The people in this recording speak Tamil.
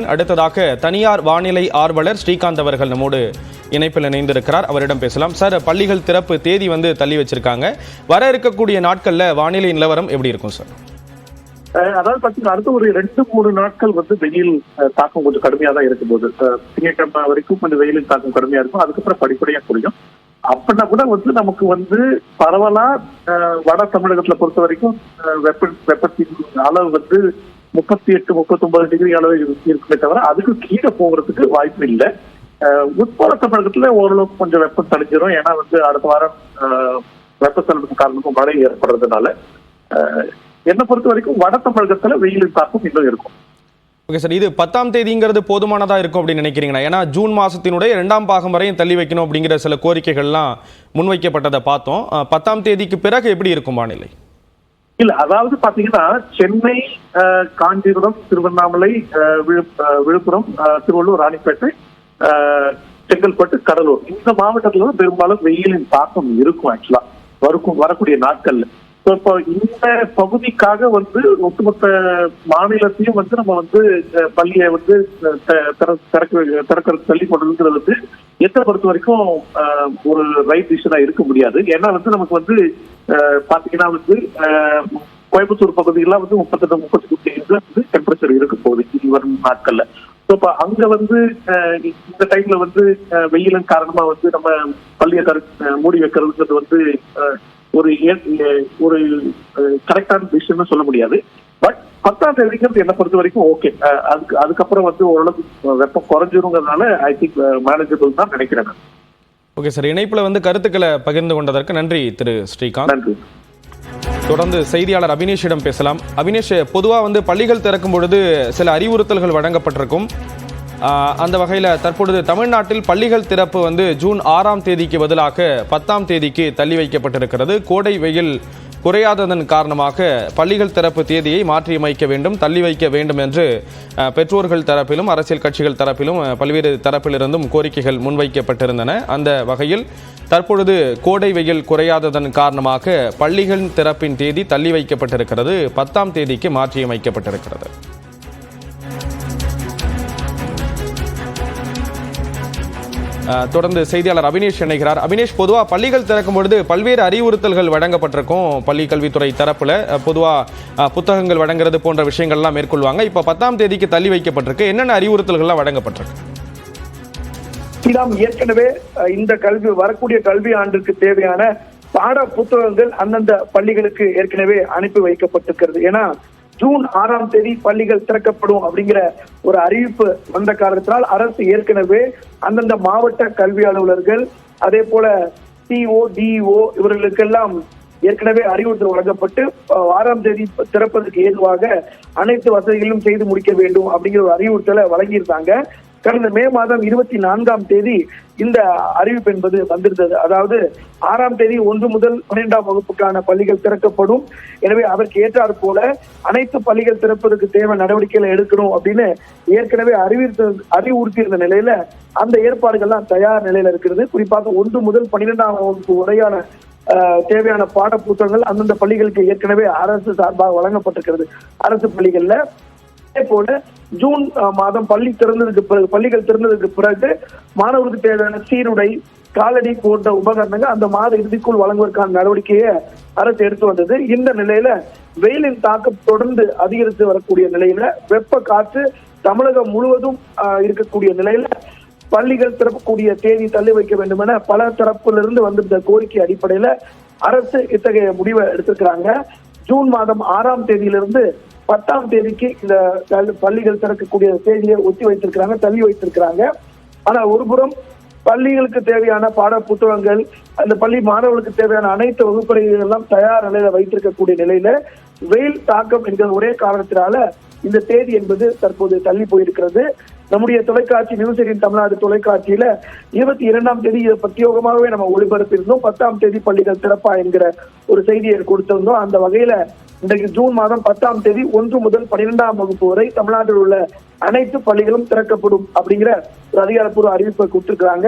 அடுத்ததாக தனியார் வானிலை ஆர்வலர் ஸ்ரீகாந்த் அவர்கள் நம்மோடு இணைப்பில் இணைந்திருக்கிறார். அவரிடம் பேசலாம். சார், பள்ளிகள் திறப்பு தேதி தள்ளி வச்சிருக்காங்க. வர இருக்கக்கூடிய நாட்கள்ல வானிலை நிலவரம் எப்படி இருக்கும் சார்? அதாவது பாத்தீங்கன்னா அடுத்த ஒரு 2-3 நாட்கள் வெயில் தாக்கம் கொஞ்சம் கடுமையா தான் இருக்கும் போது திங்கட்கிழமை வரைக்கும் கொஞ்சம் வெயிலின் தாக்கம் கடுமையா இருக்கும். அதுக்கப்புறம் படிப்படியா குறையும். அப்படின்னா கூட நமக்கு பரவலா வட தமிழகத்துல பொறுத்த வரைக்கும் வெப்பத்தின் அளவு 38-39 டிகிரி அளவு இருக்குமே தவிர அதுக்கு கீழே போகிறதுக்கு வாய்ப்பு இல்லை. உட்புற தமிழகத்துல ஓரளவுக்கு கொஞ்சம் வெப்பம் தணிஞ்சிடும். ஏன்னா அடுத்த வாரம் வெப்பச்சலனத்துக்கு காரணமும் மழை ஏற்படுறதுனால என்னை பொறுத்த வரைக்கும் வட தமிழகத்துல வெயிலின் தாக்கம் இன்னும் இருக்கும். ஓகே சார், இது 10ஆம் தேதிங்கிறது போதுமானதா இருக்கும் அப்படின்னு நினைக்கிறீங்களா? ஏன்னா ஜூன் மாசத்தினுடைய 2ஆம் பாகம் வரையும் தள்ளி வைக்கணும் அப்படிங்கிற சில கோரிக்கைகள்லாம் முன்வைக்கப்பட்டதை பார்த்தோம். 10ஆம் தேதிக்கு பிறகு எப்படி இருக்கும் வானிலை? இல்ல, அதாவது பாத்தீங்கன்னா சென்னை, காஞ்சிபுரம், திருவண்ணாமலை, விழுப்புரம், திருவள்ளூர், ராணிப்பேட்டை, செங்கல்பட்டு, கடலூர் இந்த மாவட்டத்துல பெரும்பாலும் வெயிலின் தாக்கம் இருக்கும். ஆக்சுவலா வரக்கூடிய நாட்கள்ல இப்போ இந்த பகுதிக்காக ஒட்டுமொத்த மாநிலத்தையும் நம்ம பள்ளியை திறக்கிறது தள்ளி போடுறது எத்தை பொறுத்த வரைக்கும் ஒரு ரைட் டிசிஷனா இருக்க முடியாது. ஏன்னா நமக்கு பாத்தீங்கன்னா கோயம்புத்தூர் பகுதியெல்லாம் 38-39 டெம்பரேச்சர் இருக்க போகுது இனி வரும் நாட்கள்ல. இப்ப அங்க இந்த டைம்ல வெயிலின் காரணமா நம்ம பள்ளியை மூடி வைக்கிறதுங்கிறது ஒரு கரெக்டான டிசிஷன் சொல்ல முடியாது. பட் 10ஆம் தேதிக்கு என்ன பொறுத்த வரைக்கும் ஓகே. அதுக்கப்புறம் ஓரளவுக்கு வெப்பம் குறைஞ்சிருங்கிறதுனால ஐ திங்க் மேனேஜபிள் தான் நினைக்கிறேன். ஓகே சார், இணைப்புல கருத்துக்களை பகிர்ந்து கொண்டதற்கு நன்றி திரு ஸ்ரீகாந்த். நன்றி. தொடர்ந்து செய்தியாளர் அபினேஷிடம் பேசலாம். அபினேஷ், பொதுவாக பள்ளிகள் திறக்கும் பொழுது சில அறிவுறுத்தல்கள் வழங்கப்பட்டிருக்கும். அந்த வகையில் தற்பொழுது தமிழ்நாட்டில் பள்ளிகள் திறப்பு ஜூன் 6ஆம் தேதிக்கு பதிலாக 10ஆம் தேதிக்கு தள்ளி வைக்கப்பட்டிருக்கிறது. கோடை வெயில் குறையாததன் காரணமாக பள்ளிகள் திறப்பு தேதியை மாற்றியமைக்க வேண்டும், தள்ளி வைக்க வேண்டும் என்று பெற்றோர்கள் தரப்பிலும் அரசியல் கட்சிகள் தரப்பிலும் பல்வேறு தரப்பிலிருந்தும் கோரிக்கைகள் முன்வைக்கப்பட்டிருந்தன. அந்த வகையில் தற்பொழுது கோடை வெயில் குறையாததன் காரணமாக பள்ளிகள் திறப்பின் தேதி தள்ளி வைக்கப்பட்டிருக்கிறது, 10ஆம் தேதிக்கு மாற்றியமைக்கப்பட்டிருக்கிறது. தொடர்ந்து செய்தியாளர் அபினேஷ் இணைகிறார். அபினேஷ், பொதுவாக பள்ளிகள் திறக்கும் பொழுது பல்வேறு அறிவுறுத்தல்கள் வழங்கப்பட்டிருக்கும். பள்ளி கல்வித்துறை தரப்புல பொதுவாக புத்தகங்கள் வழங்குறது போன்ற விஷயங்கள்லாம் மேற்கொள்வாங்க. இப்ப 10ஆம் தேதிக்கு தள்ளி வைக்கப்பட்டிருக்கு. என்னென்ன அறிவுறுத்தல்கள்லாம் வழங்கப்பட்டிருக்கு? ஏற்கனவே இந்த வரக்கூடிய கல்வி ஆண்டிற்கு தேவையான பாட புத்தகங்கள் அந்தந்த பள்ளிகளுக்கு ஏற்கனவே அனுப்பி வைக்கப்பட்டிருக்கிறது. ஏன்னா ஜூன் 6ஆம் தேதி பள்ளிகள் திறக்கப்படும் அப்படிங்கிற ஒரு அறிவிப்பு வந்த காரணத்தினால் அரசு ஏற்கனவே அந்தந்த மாவட்ட கல்வி அலுவலர்கள், அதே போல சிஓ, டிஇஓ இவர்களுக்கெல்லாம் ஏற்கனவே அறிவுறுத்தல் வழங்கப்பட்டு 6ஆம் தேதி திறப்பதற்கு ஏதுவாக அனைத்து வசதிகளும் செய்து முடிக்க வேண்டும் அப்படிங்கிற ஒரு அறிவுறுத்தலை வழங்கியிருந்தாங்க. கடந்த மே மாதம் 24ஆம் தேதி இந்த அறிவிப்பு என்பது வந்திருந்தது. அதாவது 6ஆம் தேதி 1 முதல் 12ஆம் வகுப்புக்கான பள்ளிகள் திறக்கப்படும். எனவே அதற்கு ஏற்றாற் போல அனைத்து பள்ளிகள் திறப்பதற்கு தேவை நடவடிக்கைகளை எடுக்கணும் அப்படின்னு ஏற்கனவே அறிவுறுத்தியிருந்த நிலையில அந்த ஏற்பாடுகள்லாம் தயார் நிலையில இருக்கிறது. குறிப்பாக 1 முதல் 12ஆம் வகுப்பு வரையான தேவையான பாட புத்தகங்கள் அந்தந்த பள்ளிகளுக்கு ஏற்கனவே அரசு சார்பாக வழங்கப்பட்டிருக்கிறது. அரசு பள்ளிகள்ல அதே போல ஜூன் மாதம் பள்ளிகள் திறந்ததுக்கு பிறகு மாணவர்களுக்கு தேவையான சீருடை, காலடி போன்ற உபகரணங்கள் அந்த மாத இறுதிக்குள் வழங்குவதற்கான நடவடிக்கையை அரசு எடுத்து வந்தது. இந்த நிலையில வெயிலின் தாக்கம் தொடர்ந்து அதிகரித்து வரக்கூடிய நிலையில வெப்ப காற்று தமிழகம் முழுவதும் இருக்கக்கூடிய நிலையில பள்ளிகள் திறக்கக்கூடிய தேதி தள்ளி வைக்க வேண்டும் என பல தரப்பிலிருந்து வந்திருந்த கோரிக்கை அடிப்படையில அரசு இத்தகைய முடிவை எடுத்திருக்கிறாங்க. ஜூன் மாதம் 6ஆம் தேதியிலிருந்து 10ஆம் தேதிக்கு இந்த பள்ளிகள் திறக்கக்கூடிய தேதியை தள்ளி வைத்திருக்கிறாங்க. ஆனா ஒருபுறம் பள்ளிகளுக்கு தேவையான பாட புத்தகங்கள், அந்த பள்ளி மாணவர்களுக்கு தேவையான அனைத்து வகுப்பறைகள் எல்லாம் தயார் நிலையில வைத்திருக்கக்கூடிய நிலையில வெயில் தாக்கம் என்கிற ஒரே காரணத்தினால இந்த தேதி என்பது தற்போது தள்ளி போயிருக்கிறது. நம்முடைய தொலைக்காட்சி நியூஸ் 18 தமிழ்நாடு தொலைக்காட்சியில 22ஆம் தேதி இதை பிரத்யேகமாகவே நம்ம ஒளிபரப்பியிருந்தோம். 10ஆம் தேதி பள்ளிகள் திறப்பா என்கிற ஒரு செய்தியை கொடுத்திருந்தோம். அந்த வகையில இன்றைக்கு ஜூன் மாதம் 10ஆம் தேதி 1 முதல் 12ஆம் வகுப்பு வரை தமிழ்நாட்டில் உள்ள அனைத்து பள்ளிகளும் திறக்கப்படும் அப்படிங்கிற ஒரு அதிகாரப்பூர்வ அறிவிப்பை கொடுத்திருக்கிறாங்க.